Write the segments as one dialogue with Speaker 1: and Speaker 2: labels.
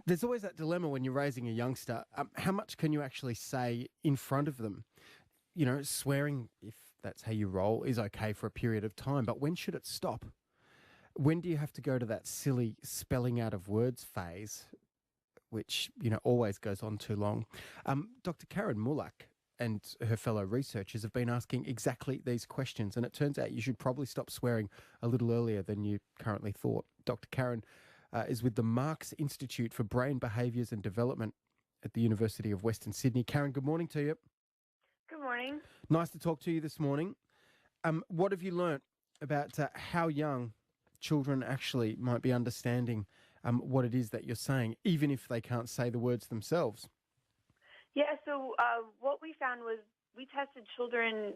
Speaker 1: There's always that dilemma when you're raising a youngster. How much can you actually say in front of them? You know, swearing, if that's how you roll, is okay for a period of time, but when should it stop? When do you have to go to that silly spelling out of words phase, which, you know, always goes on too long? Dr. Karen Mulak and her fellow researchers have been asking exactly these questions, and it turns out you should probably stop swearing a little earlier than you currently thought. Dr. Karen is with the Marks Institute for Brain Behaviours and Development at the University of Western Sydney. Karen, good morning to you.
Speaker 2: Good morning.
Speaker 1: Nice to talk to you this morning. What have you learnt about how young children actually might be understanding what it is that you're saying, even if they can't say the words themselves?
Speaker 2: Yeah, so what we found was we tested children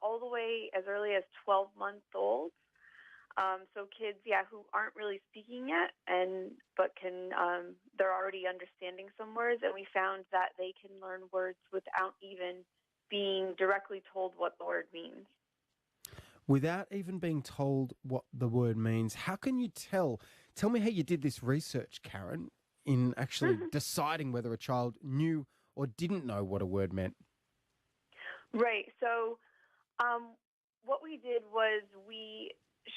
Speaker 2: all the way as early as 12 months old. So kids, who aren't really speaking yet, but they're already understanding some words, and we found that they can learn words without even being directly told what the word means.
Speaker 1: Without even being told what the word means, how can you tell? Tell me how you did this research, Karen, in actually deciding whether a child knew or didn't know what a word meant.
Speaker 2: Right. So what we did was we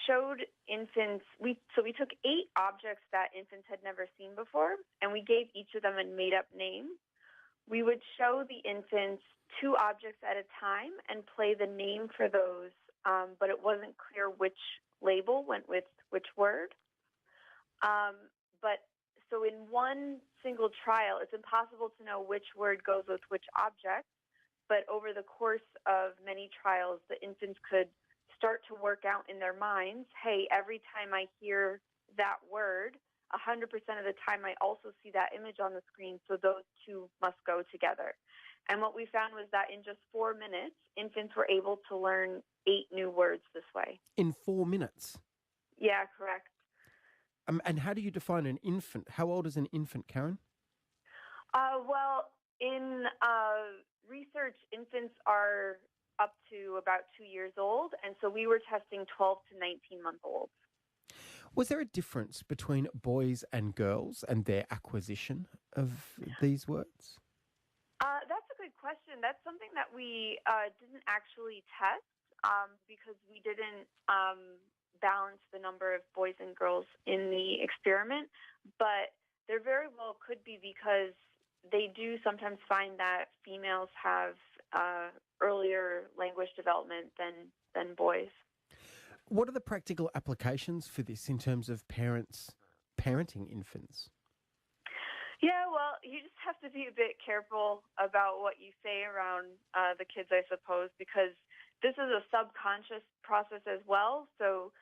Speaker 2: showed infants, we took 8 objects that infants had never seen before, and we gave each of them a made-up name. We would show the infants 2 objects at a time and play the name for those, but it wasn't clear which label went with which word. So in one single trial, it's impossible to know which word goes with which object, but over the course of many trials, the infants could start to work out in their minds, hey, every time I hear that word, 100% of the time I also see that image on the screen, so those two must go together. And what we found was that in just 4 minutes, infants were able to learn 8 new words this way.
Speaker 1: In 4 minutes?
Speaker 2: Yeah, correct.
Speaker 1: And how do you define an infant? How old is an infant, Karen?
Speaker 2: Well, in research, infants are up to about 2 years old, and so we were testing 12 to 19-month-olds.
Speaker 1: Was there a difference between boys and girls and their acquisition of these words?
Speaker 2: That's a good question. That's something that we didn't actually test because we didn't balance the number of boys and girls in the experiment, but there very well could be because they do sometimes find that females have earlier language development than boys.
Speaker 1: What are the practical applications for this in terms of parents parenting infants?
Speaker 2: Yeah, well, you just have to be a bit careful about what you say around the kids, I suppose, because this is a subconscious process as well, so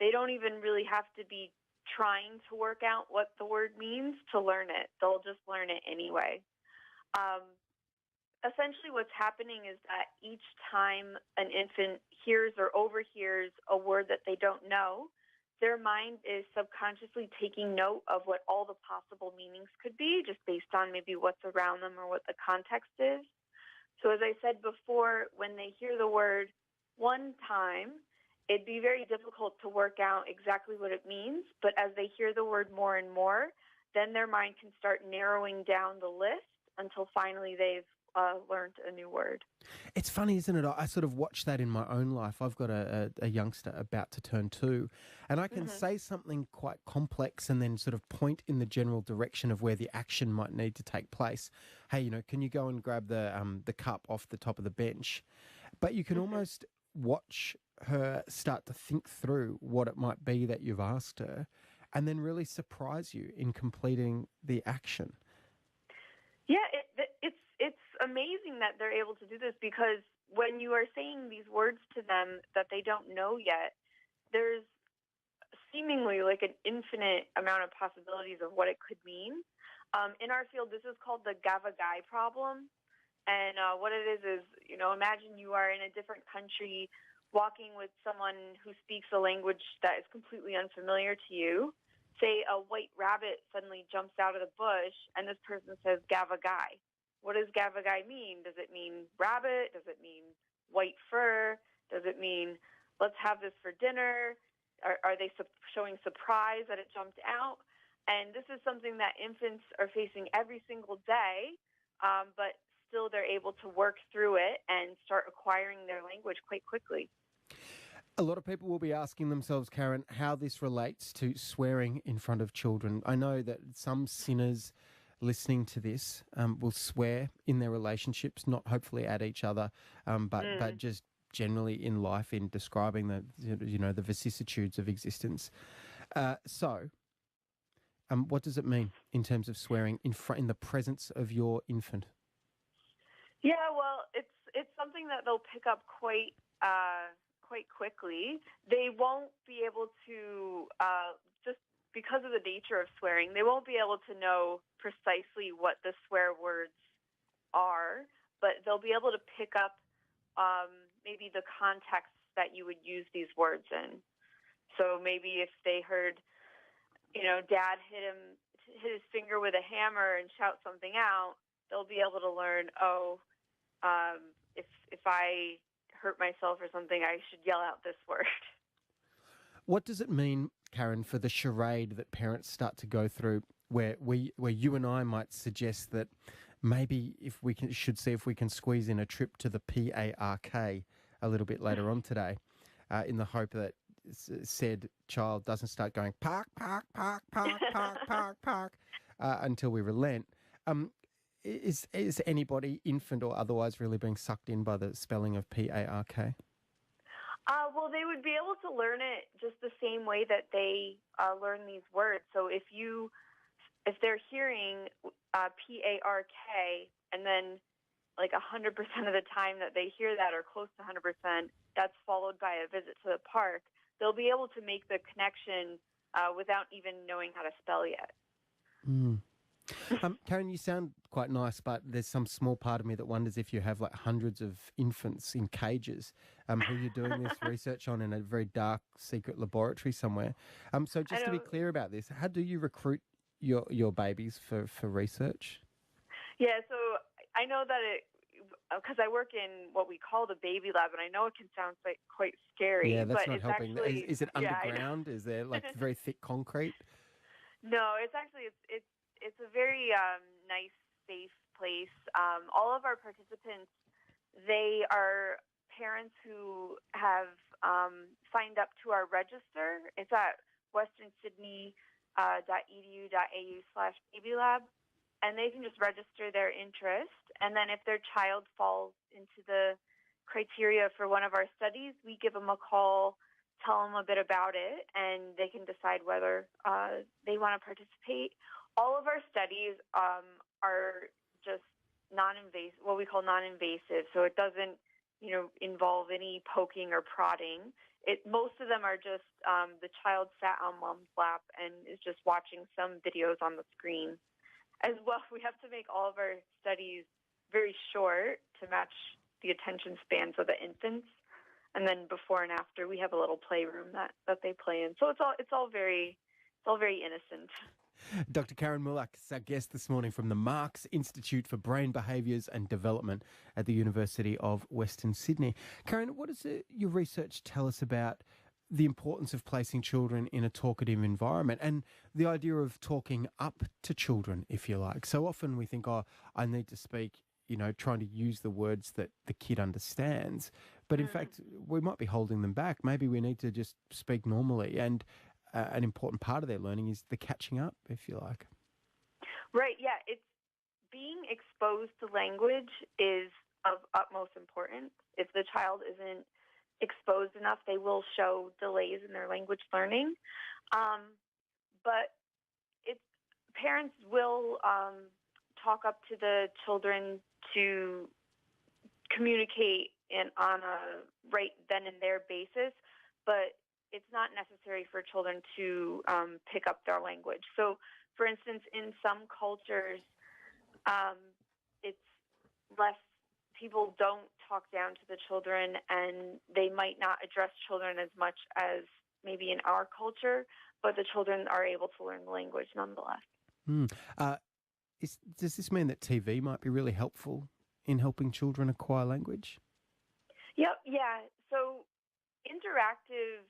Speaker 2: they don't even really have to be trying to work out what the word means to learn it. They'll just learn it anyway. Essentially what's happening is that each time an infant hears or overhears a word that they don't know, their mind is subconsciously taking note of what all the possible meanings could be, just based on maybe what's around them or what the context is. So as I said before, when they hear the word one time, it'd be very difficult to work out exactly what it means, but as they hear the word more and more, then their mind can start narrowing down the list until finally they've learned a new word.
Speaker 1: It's funny, isn't it? I sort of watch that in my own life. I've got a youngster about to turn 2, and I can say something quite complex and then sort of point in the general direction of where the action might need to take place. Hey, you know, can you go and grab the cup off the top of the bench? But you can almost watch her start to think through what it might be that you've asked her and then really surprise you in completing the action.
Speaker 2: Yeah, it's amazing that they're able to do this because when you are saying these words to them that they don't know yet, there's seemingly like an infinite amount of possibilities of what it could mean. In our field, this is called the Gavagai problem. And what it is, you know, imagine you are in a different country walking with someone who speaks a language that is completely unfamiliar to you. Say a white rabbit suddenly jumps out of the bush and this person says Gavagai. What does Gavagai mean? Does it mean rabbit? Does it mean white fur? Does it mean let's have this for dinner? Are they showing surprise that it jumped out? And this is something that infants are facing every single day, but still they're able to work through it and start acquiring their language quite quickly.
Speaker 1: A lot of people will be asking themselves, Karen, how this relates to swearing in front of children. I know that some sinners listening to this will swear in their relationships, not hopefully at each other, but just generally in life in describing the vicissitudes of existence. What does it mean in terms of swearing in the presence of your infant?
Speaker 2: Yeah, well, it's something that they'll pick up quite quickly. They won't be able to just because of the nature of swearing, they won't be able to know precisely what the swear words are, but they'll be able to pick up maybe the context that you would use these words in. So maybe if they heard, Dad hit his finger with a hammer and shout something out, they'll be able to learn, if I hurt myself or something, I should yell out this word.
Speaker 1: What does it mean, Karen, for the charade that parents start to go through where you and I might suggest that maybe should see if we can squeeze in a trip to the PARK a little bit later on today in the hope that said child doesn't start going park, park, park, park, park, park, park until we relent. Is anybody, infant or otherwise, really being sucked in by the spelling of PARK?
Speaker 2: Well, they would be able to learn it just the same way that they learn these words. So if they're hearing PARK and then like 100% of the time that they hear that, or close to 100%, that's followed by a visit to the park, they'll be able to make the connection without even knowing how to spell yet.
Speaker 1: Karen, you sound quite nice, but there's some small part of me that wonders if you have like hundreds of infants in cages who you're doing this research on in a very dark, secret laboratory somewhere. So just to be clear about this, how do you recruit your babies for research?
Speaker 2: Yeah, so I know that because I work in what we call the baby lab, and I know it can sound quite scary.
Speaker 1: Yeah, that's
Speaker 2: but
Speaker 1: not helping.
Speaker 2: Actually,
Speaker 1: is it underground? Is there like very thick concrete?
Speaker 2: No, it's actually it's a very nice, safe place. All of our participants, they are parents who have signed up to our register. It's at westernsydney.edu.au/babylab, and they can just register their interest. And then if their child falls into the criteria for one of our studies, we give them a call, tell them a bit about it, and they can decide whether they want to participate. All of our studies are just non-invasive, what we call non-invasive, so it doesn't, involve any poking or prodding. Most of them are just the child sat on mom's lap and is just watching some videos on the screen. As well, we have to make all of our studies very short to match the attention spans of the infants. And then before and after, we have a little playroom that they play in. So it's all very innocent.
Speaker 1: Dr. Karen Mulak is our guest this morning from the Marks Institute for Brain Behaviours and Development at the University of Western Sydney. Karen, what does your research tell us about the importance of placing children in a talkative environment and the idea of talking up to children, if you like? So often we think, I need to speak, trying to use the words that the kid understands. But in fact, we might be holding them back. Maybe we need to just speak normally. And an important part of their learning is the catching up, if you like.
Speaker 2: Right, yeah. It's being exposed to language is of utmost importance. If the child isn't exposed enough, they will show delays in their language learning. But parents will talk up to the children to communicate on a right then and there basis, but it's not necessary for children to pick up their language. So, for instance, in some cultures, it's less, people don't talk down to the children, and they might not address children as much as maybe in our culture, but the children are able to learn the language nonetheless.
Speaker 1: Does this mean that TV might be really helpful in helping children acquire language?
Speaker 2: Yep, yeah. So interactive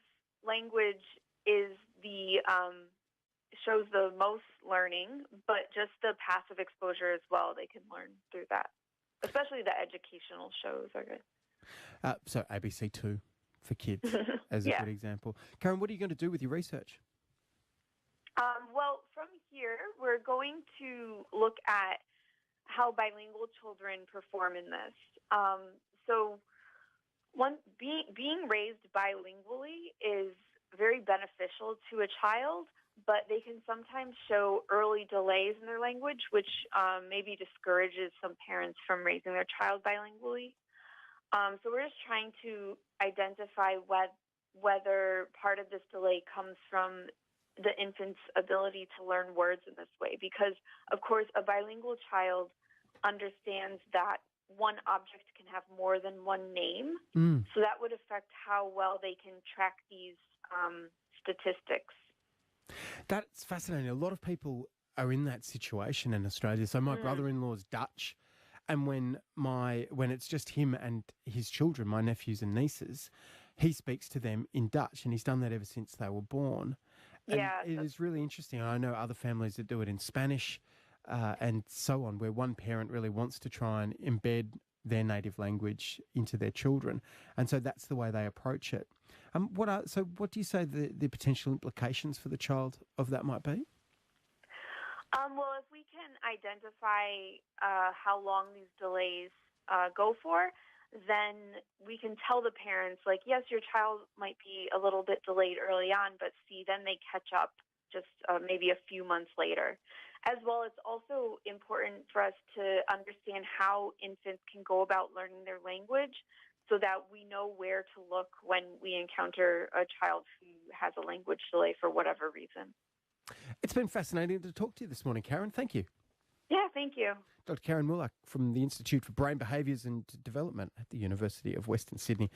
Speaker 2: language is the shows the most learning, but just the passive exposure as well, they can learn through that. Especially the educational shows are good.
Speaker 1: So ABC2 for kids as a
Speaker 2: Yeah.
Speaker 1: good example. Karen, what are you going to do with your research?
Speaker 2: Well, from here, we're going to look at how bilingual children perform in this. So, being raised bilingually is very beneficial to a child, but they can sometimes show early delays in their language, which maybe discourages some parents from raising their child bilingually. So we're just trying to identify whether part of this delay comes from the infant's ability to learn words in this way. Because, of course, a bilingual child understands that one object can have more than one name. So that would affect how well they can track these statistics.
Speaker 1: That's fascinating. A lot of people are in that situation in Australia. So my brother-in-law's Dutch, and when it's just him and his children, my nephews and nieces, he speaks to them in Dutch, and he's done that ever since they were born. And
Speaker 2: Yeah,
Speaker 1: it is really interesting. I know other families that do it in Spanish and so on, where one parent really wants to try and embed their native language into their children. And so that's the way they approach it. What do you say the potential implications for the child of that might be?
Speaker 2: Well, if we can identify how long these delays go for, then we can tell the parents, like, yes, your child might be a little bit delayed early on, but see, then they catch up just maybe a few months later. As well, it's also important for us to understand how infants can go about learning their language so that we know where to look when we encounter a child who has a language delay for whatever reason.
Speaker 1: It's been fascinating to talk to you this morning, Karen. Thank you.
Speaker 2: Yeah, thank you.
Speaker 1: Dr. Karen Mullach from the Institute for Brain Behaviours and Development at the University of Western Sydney.